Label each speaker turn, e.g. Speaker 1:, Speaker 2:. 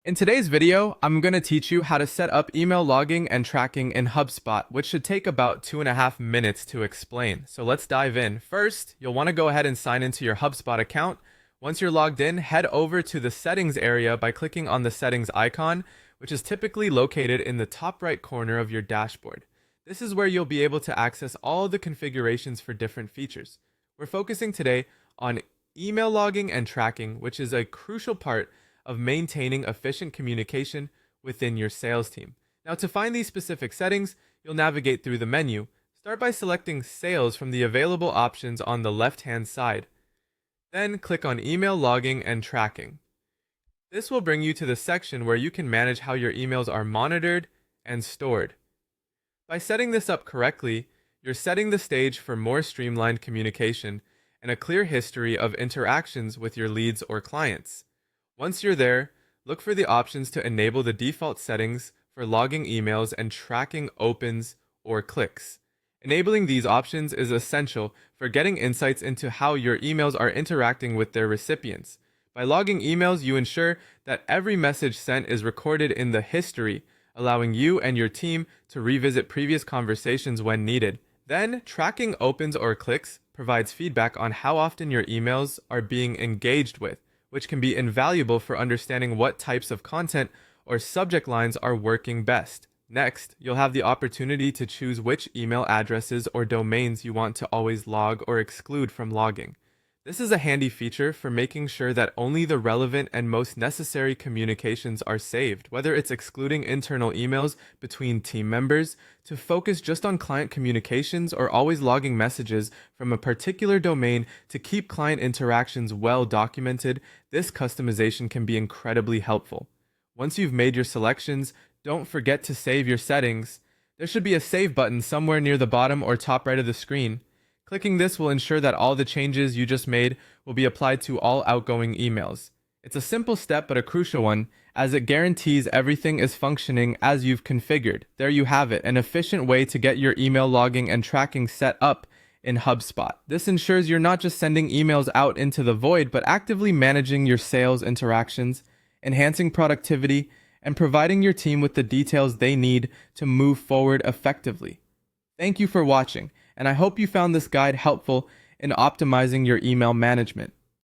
Speaker 1: In today's video, I'm going to teach you how to set up email logging and tracking in Hubspot, which should take about 2.5 minutes to explain. So let's dive in. First, you'll want to go ahead and sign into your Hubspot account. Once you're logged in, head over to the settings area by clicking on the settings icon, which is typically located in the top right corner of your dashboard. This is where you'll be able to access all the configurations for different features. We're focusing today on email logging and tracking, which is a crucial part of maintaining efficient communication within your sales team. Now, to find these specific settings, you'll navigate through the menu. Start by selecting Sales from the available options on the left-hand side. Then click on Email Logging and Tracking. This will bring you to the section where you can manage how your emails are monitored and stored. By setting this up correctly, you're setting the stage for more streamlined communication and a clear history of interactions with your leads or clients. Once you're there, look for the options to enable the default settings for logging emails and tracking opens or clicks. Enabling these options is essential for getting insights into how your emails are interacting with their recipients. By logging emails, you ensure that every message sent is recorded in the history, allowing you and your team to revisit previous conversations when needed. Then, tracking opens or clicks provides feedback on how often your emails are being engaged with, which can be invaluable for understanding what types of content or subject lines are working best. Next, you'll have the opportunity to choose which email addresses or domains you want to always log or exclude from logging. This is a handy feature for making sure that only the relevant and most necessary communications are saved, whether it's excluding internal emails between team members to focus just on client communications or always logging messages from a particular domain to keep client interactions well documented. This customization can be incredibly helpful. Once you've made your selections, don't forget to save your settings. There should be a save button somewhere near the bottom or top right of the screen. Clicking this will ensure that all the changes you just made will be applied to all outgoing emails. It's a simple step but a crucial one, as it guarantees everything is functioning as you've configured. There you have it, an efficient way to get your email logging and tracking set up in HubSpot. This ensures you're not just sending emails out into the void, but actively managing your sales interactions, enhancing productivity, and providing your team with the details they need to move forward effectively. Thank you for watching, and I hope you found this guide helpful in optimizing your email management.